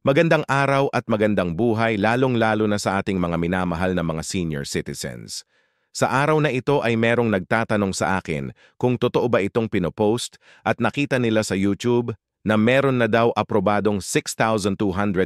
Magandang araw at magandang buhay lalong-lalo na sa ating mga minamahal na mga senior citizens. Sa araw na ito ay merong nagtatanong sa akin kung totoo ba itong pinopost at nakita nila sa YouTube na meron na daw aprobadong 6,200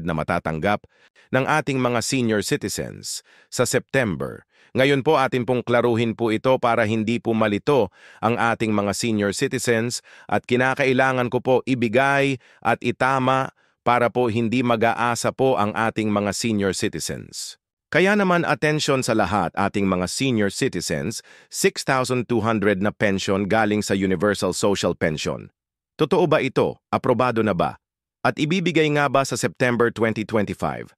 na matatanggap ng ating mga senior citizens sa September. Ngayon po atin pong klaruhin po ito para hindi po malito ang ating mga senior citizens at kinakailangan ko po ibigay at itama para po hindi mag-aasa po ang ating mga senior citizens. Kaya naman atensyon sa lahat ating mga senior citizens, 6,200 na pension galing sa Universal Social Pension. Totoo ba ito? Aprobado na ba? At ibibigay nga ba sa September 2025?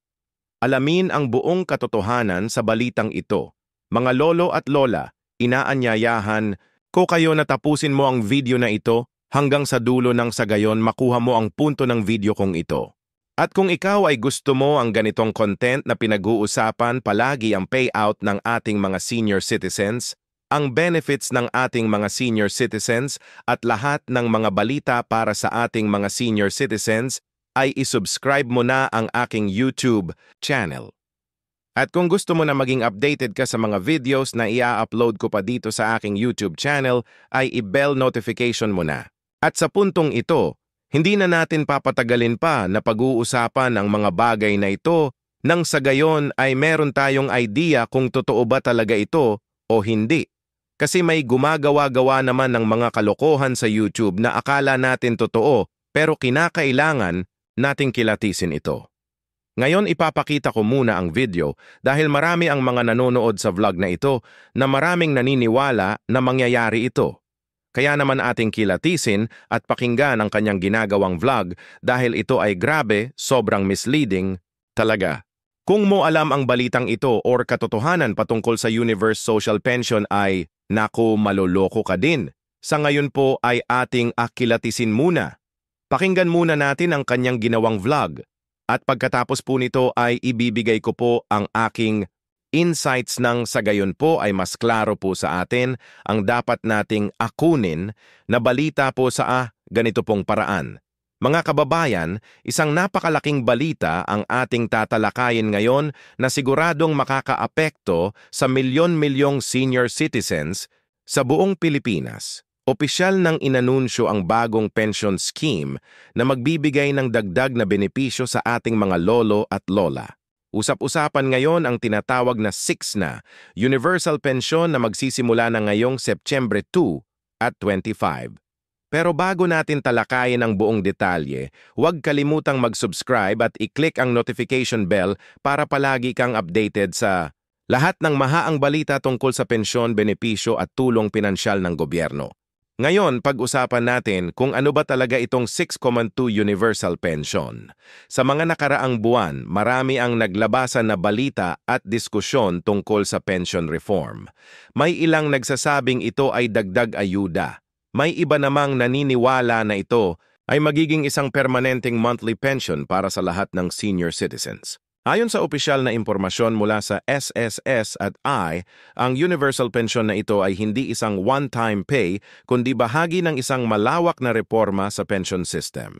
Alamin ang buong katotohanan sa balitang ito. Mga lolo at lola, inaanyayahan ko kayo na tapusin mo ang video na ito hanggang sa dulo ng sa gayon makuha mo ang punto ng video kong ito. At kung ikaw ay gusto mo ang ganitong content na pinag-uusapan palagi ang payout ng ating mga senior citizens, ang benefits ng ating mga senior citizens at lahat ng mga balita para sa ating mga senior citizens, ay isubscribe mo na ang aking YouTube channel. At kung gusto mo na maging updated ka sa mga videos na i-upload ko pa dito sa aking YouTube channel, ay i-bell notification mo na. At sa puntong ito, hindi na natin papatagalin pa na pag-uusapan ang mga bagay na ito nang sa gayon ay meron tayong idea kung totoo ba talaga ito o hindi. Kasi may gumagawa-gawa naman ng mga kalokohan sa YouTube na akala natin totoo pero kinakailangan nating kilatisin ito. Ngayon ipapakita ko muna ang video dahil marami ang mga nanonood sa vlog na ito na maraming naniniwala na mangyayari ito. Kaya naman ating kilatisin at pakinggan ang kanyang ginagawang vlog dahil ito ay grabe, sobrang misleading talaga. Kung mo alam ang balitang ito or katotohanan patungkol sa Universal Social Pension ay, naku, maloloko ka din. Sa ngayon po ay ating akilatisin muna. Pakinggan muna natin ang kanyang ginawang vlog. At pagkatapos po nito ay ibibigay ko po ang aking insights ng sa gayon po ay mas klaro po sa atin ang dapat nating akunin na balita po sa ganito pong paraan. Mga kababayan, isang napakalaking balita ang ating tatalakayin ngayon na siguradong makakaapekto sa milyon-milyong senior citizens sa buong Pilipinas. Opisyal nang inanunsyo ang bagong pension scheme na magbibigay ng dagdag na benepisyo sa ating mga lolo at lola. Usap-usapan ngayon ang tinatawag na 6 na Universal Pension na magsisimula na ngayong September 2 at 25. Pero bago natin talakayin ang buong detalye, huwag kalimutang mag-subscribe at i-click ang notification bell para palagi kang updated sa lahat ng mahaang balita tungkol sa pensyon, benepisyo at tulong pinansyal ng gobyerno. Ngayon, pag-usapan natin kung ano ba talaga itong 6,2 Universal Pension. Sa mga nakaraang buwan, marami ang naglabasan na balita at diskusyon tungkol sa pension reform. May ilang nagsasabing ito ay dagdag ayuda. May iba namang naniniwala na ito ay magiging isang permanenteng monthly pension para sa lahat ng senior citizens. Ayon sa opisyal na impormasyon mula sa SSS at I, ang Universal Pension na ito ay hindi isang one-time pay kundi bahagi ng isang malawak na reforma sa pension system.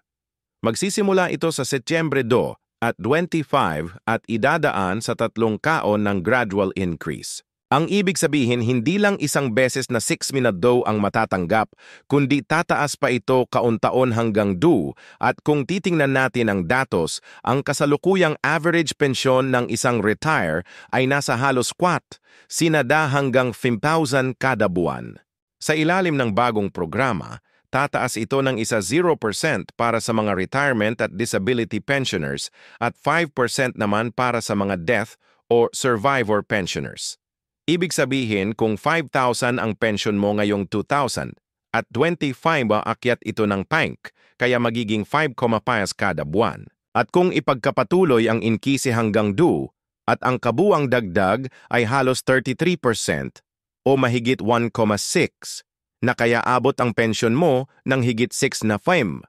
Magsisimula ito sa Setyembre 2 at 25 at idadaan sa 3 kaon ng gradual increase. Ang ibig sabihin, hindi lang isang beses na 6 minado ang matatanggap, kundi tataas pa ito kaun-taon hanggang due at kung titingnan natin ang datos, ang kasalukuyang average pensyon ng isang retire ay nasa halos 4, sinada hanggang 5,000 kada buwan. Sa ilalim ng bagong programa, tataas ito ng 0% para sa mga retirement at disability pensioners at 5% naman para sa mga death or survivor pensioners. Ibig sabihin kung 5,000 ang pension mo ngayong 2,000 at 25 akyat ito ng PANK, kaya magiging 5,5 kada buwan. At kung ipagkapatuloy ang inkisi hanggang due at ang kabuang dagdag ay halos 33% o mahigit 1,6 na kaya abot ang pension mo ng higit 6 na 5.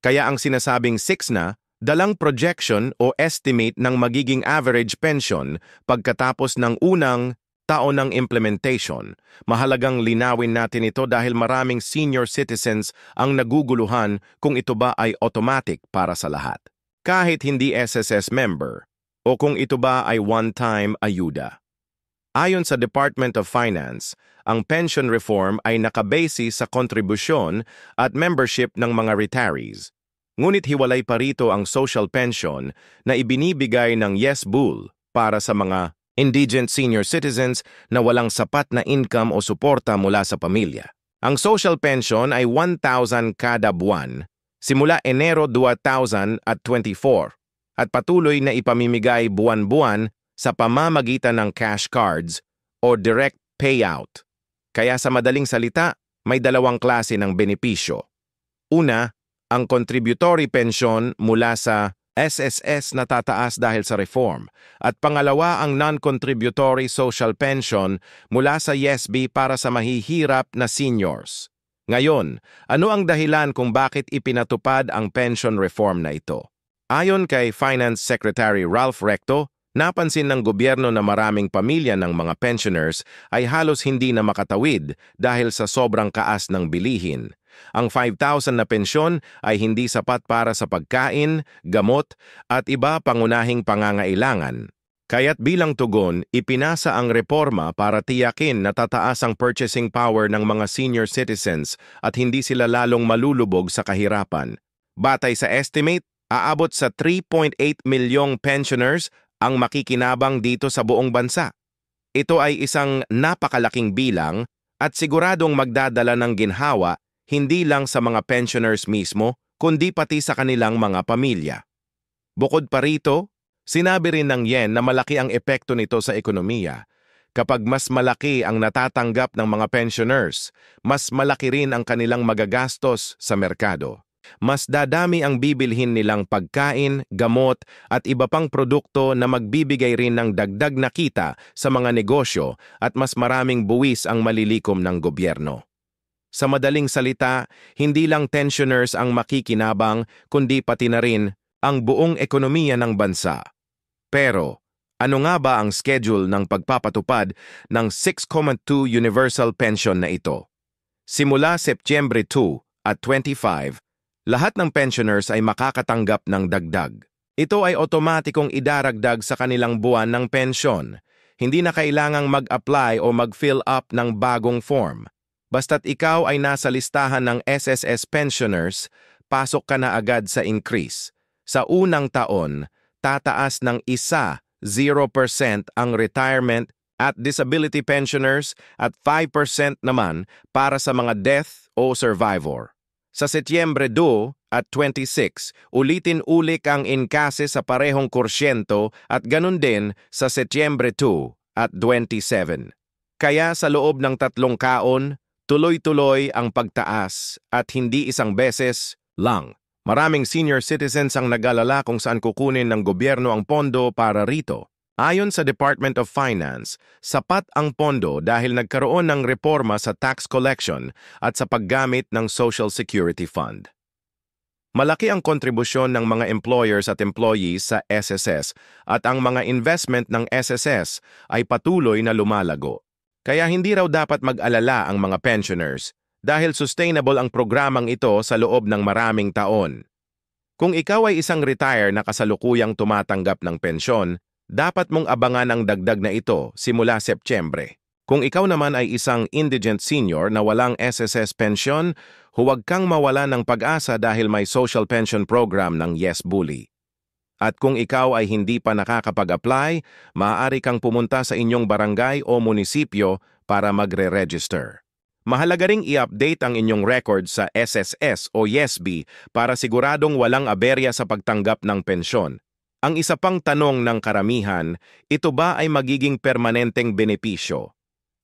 Kaya ang sinasabing 6 na, dalang projection o estimate ng magiging average pension pagkatapos ng unang taon ng implementation. Mahalagang linawin natin ito dahil maraming senior citizens ang naguguluhan kung ito ba ay automatic para sa lahat. kahit hindi SSS member, o kung ito ba ay one-time ayuda. Ayon sa Department of Finance, ang pension reform ay nakabase sa kontribusyon at membership ng mga retirees. Ngunit hiwalay pa rito ang social pension na ibinibigay ng Yes Bull para sa mga indigent senior citizens na walang sapat na income o suporta mula sa pamilya. Ang social pension ay 1,000 kada buwan simula Enero 2024 at patuloy na ipamimigay buwan-buwan sa pamamagitan ng cash cards o direct payout. Kaya sa madaling salita, may dalawang klase ng benepisyo. Una, ang contributory pension mula sa SSS na tataas dahil sa reform. At pangalawa, ang non-contributory social pension mula sa YESB para sa mahihirap na seniors. Ngayon, ano ang dahilan kung bakit ipinatupad ang pension reform na ito? Ayon kay Finance Secretary Ralph Recto, napansin ng gobyerno na maraming pamilya ng mga pensioners ay halos hindi na makatawid dahil sa sobrang kaas ng bilihin. Ang 5,000 na pensyon ay hindi sapat para sa pagkain, gamot at iba pangunahing pangangailangan. Kaya't bilang tugon, ipinasa ang reforma para tiyakin na tataas ang purchasing power ng mga senior citizens at hindi sila lalong malulubog sa kahirapan. Batay sa estimate, aabot sa 3.8 milyong pensioners ang makikinabang dito sa buong bansa. Ito ay isang napakalaking bilang at siguradong magdadala ng ginhawa hindi lang sa mga pensioners mismo, kundi pati sa kanilang mga pamilya. Bukod pa rito, sinabi rin ng Yen na malaki ang epekto nito sa ekonomiya. Kapag mas malaki ang natatanggap ng mga pensioners, mas malaki rin ang kanilang magagastos sa merkado. Mas dadami ang bibilhin nilang pagkain, gamot at iba pang produkto na magbibigay rin ng dagdag na kita sa mga negosyo at mas maraming buwis ang malilikom ng gobyerno. Sa madaling salita, hindi lang pensioners ang makikinabang kundi pati na rin ang buong ekonomiya ng bansa. Pero, ano nga ba ang schedule ng pagpapatupad ng 6.2 universal pension na ito? Simula Setyembre 2 at 25, lahat ng pensioners ay makakatanggap ng dagdag. Ito ay otomatikong idaragdag sa kanilang buwan ng pensyon. Hindi na kailangang mag-apply o mag-fill up ng bagong form. Basta't ikaw ay nasa listahan ng SSS pensioners, pasok ka na agad sa increase. Sa unang taon, tataas ng 0% ang retirement at disability pensioners at 5% naman para sa mga death o survivor. Sa Setyembre 2 at 26, ulitin-ulik ang inkase sa parehong kursyento at ganun din sa Setyembre 2 at 27. Kaya sa loob ng 3 kaon, tuloy-tuloy ang pagtaas at hindi isang beses lang. Maraming senior citizens ang nag-alala kung saan kukunin ng gobyerno ang pondo para rito. Ayon sa Department of Finance, sapat ang pondo dahil nagkaroon ng reforma sa tax collection at sa paggamit ng Social Security Fund. Malaki ang kontribusyon ng mga employers at employees sa SSS at ang mga investment ng SSS ay patuloy na lumalago. Kaya hindi raw dapat mag-alala ang mga pensioners dahil sustainable ang programang ito sa loob ng maraming taon. Kung ikaw ay isang retire na kasalukuyang tumatanggap ng pensyon, dapat mong abangan ang dagdag na ito simula Setyembre. Kung ikaw naman ay isang indigent senior na walang SSS pension, huwag kang mawala ng pag-asa dahil may social pension program ng Yes Bully. At kung ikaw ay hindi pa nakakapag-apply, maaari kang pumunta sa inyong barangay o munisipyo para magre-register. Mahalaga ring i-update ang inyong record sa SSS o YESB para siguradong walang aberya sa pagtanggap ng pensyon. Ang isa pang tanong ng karamihan, ito ba ay magiging permanenteng benepisyo?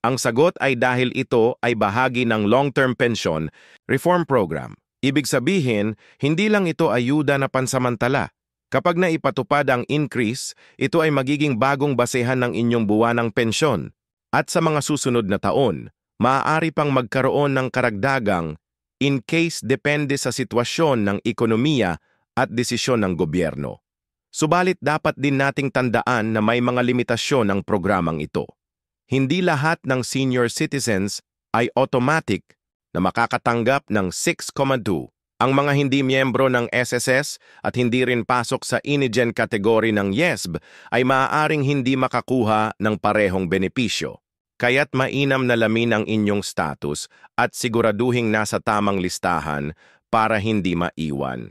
Ang sagot ay dahil ito ay bahagi ng long-term pension reform program. Ibig sabihin, hindi lang ito ayuda na pansamantala. Kapag naipatupad ang increase, ito ay magiging bagong basehan ng inyong buwanang pensyon. At sa mga susunod na taon, maaari pang magkaroon ng karagdagang in case depende sa sitwasyon ng ekonomiya at desisyon ng gobyerno. Subalit dapat din nating tandaan na may mga limitasyon ng programang ito. Hindi lahat ng senior citizens ay automatic na makakatanggap ng 6.2 Ang mga hindi miyembro ng SSS at hindi rin pasok sa Indigent category ng YESB ay maaaring hindi makakuha ng parehong benepisyo. Kaya't mainam na lamin ang inyong status at siguraduhing nasa tamang listahan para hindi maiwan.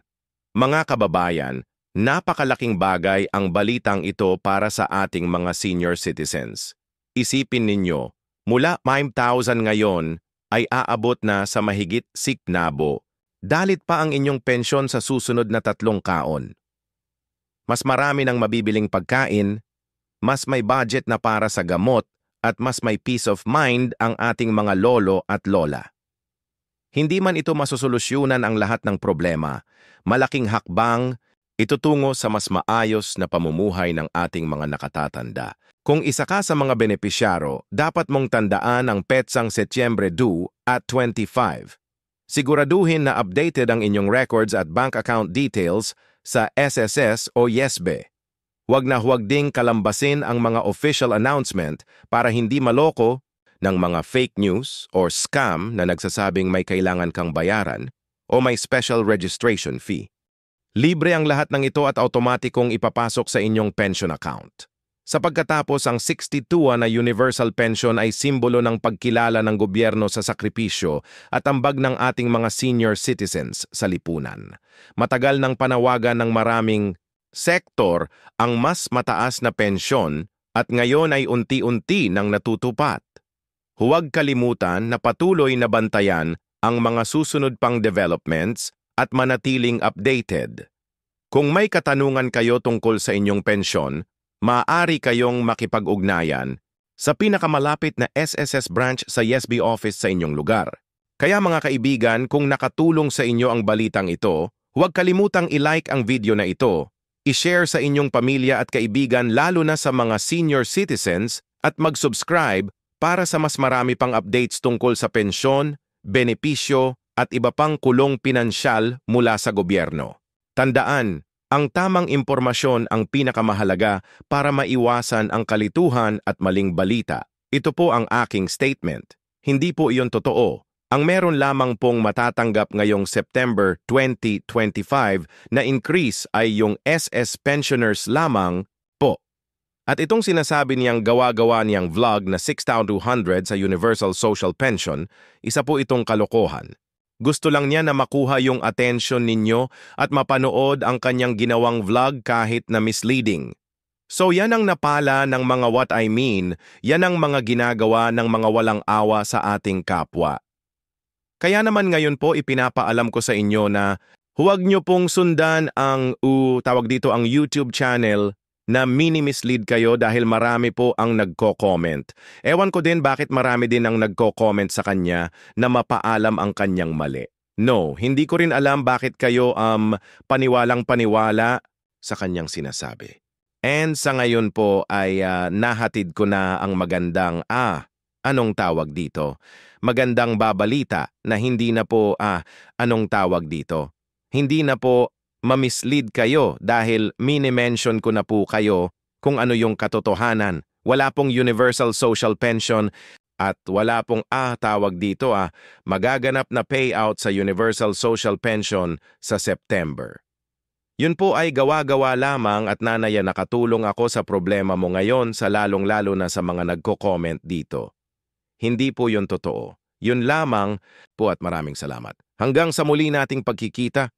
Mga kababayan, napakalaking bagay ang balitang ito para sa ating mga senior citizens. Isipin ninyo, mula 5,000 ngayon ay aabot na sa mahigit 6,000. Dalit pa ang inyong pensyon sa susunod na 3 taon. Mas marami ng mabibiling pagkain, mas may budget na para sa gamot, at mas may peace of mind ang ating mga lolo at lola. Hindi man ito masosolusyunan ang lahat ng problema, malaking hakbang ito tungo sa mas maayos na pamumuhay ng ating mga nakatatanda. Kung isa ka sa mga benepisyaro, dapat mong tandaan ang petsang Setyembre due at 25. Siguraduhin na updated ang inyong records at bank account details sa SSS o YESB. Huwag na huwag ding kalambasin ang mga official announcement para hindi maloko ng mga fake news or scam na nagsasabing may kailangan kang bayaran o may special registration fee. Libre ang lahat ng ito at automatikong ipapasok sa inyong pension account. Sa pagkatapos, ang 62 na universal pension ay simbolo ng pagkilala ng gobyerno sa sakripisyo at ambag ng ating mga senior citizens sa lipunan. Matagal nang panawagan ng maraming sektor ang mas mataas na pensyon at ngayon ay unti-unti nang natutupad. Huwag kalimutan na patuloy na bantayan ang mga susunod pang developments at manatiling updated. Kung may katanungan kayo tungkol sa inyong pensyon, maaari kayong makipag-ugnayan sa pinakamalapit na SSS branch sa YESB office sa inyong lugar. Kaya mga kaibigan, kung nakatulong sa inyo ang balitang ito, huwag kalimutang i-like ang video na ito, i-share sa inyong pamilya at kaibigan lalo na sa mga senior citizens at mag-subscribe para sa mas marami pang updates tungkol sa pensyon, benepisyo at iba pang kulong pinansyal mula sa gobyerno. Tandaan, ang tamang impormasyon ang pinakamahalaga para maiwasan ang kalituhan at maling balita. Ito po ang aking statement. Hindi po iyon totoo. Ang meron lamang pong matatanggap ngayong September 2025 na increase ay yung SS pensioners lamang po. At itong sinasabi niyang gawa-gawa niyang vlog na 6,200 sa Universal Social Pension, isa po itong kalokohan. Gusto lang niya na makuha yung attention ninyo at mapanood ang kanyang ginawang vlog kahit na misleading. So yan ang napala ng mga what I mean, yan ang mga ginagawa ng mga walang awa sa ating kapwa. Kaya naman ngayon po ipinapaalam ko sa inyo na huwag nyo pong sundan ang ang YouTube channel na mini-mislead kayo dahil marami po ang nagko-comment. Ewan ko din bakit marami din ang nagko-comment sa kanya na mapaalam ang kanyang mali. No, hindi ko rin alam bakit kayo paniwalang-paniwala sa kanyang sinasabi. And sa ngayon po ay nahatid ko na ang magandang anong tawag dito? Magandang babalita na hindi na po anong tawag dito? Hindi na po ma-mislead kayo dahil mini-mention ko na po kayo kung ano yung katotohanan. Wala pong universal social pension at wala pong tawag dito magaganap na payout sa universal social pension sa September. Yun po ay gawa-gawa lamang at nanaya nakatulong ako sa problema mo ngayon sa lalong-lalo na sa mga nagko-comment dito. Hindi po yun totoo. Yun lamang po at maraming salamat. Hanggang sa muli nating pagkikita.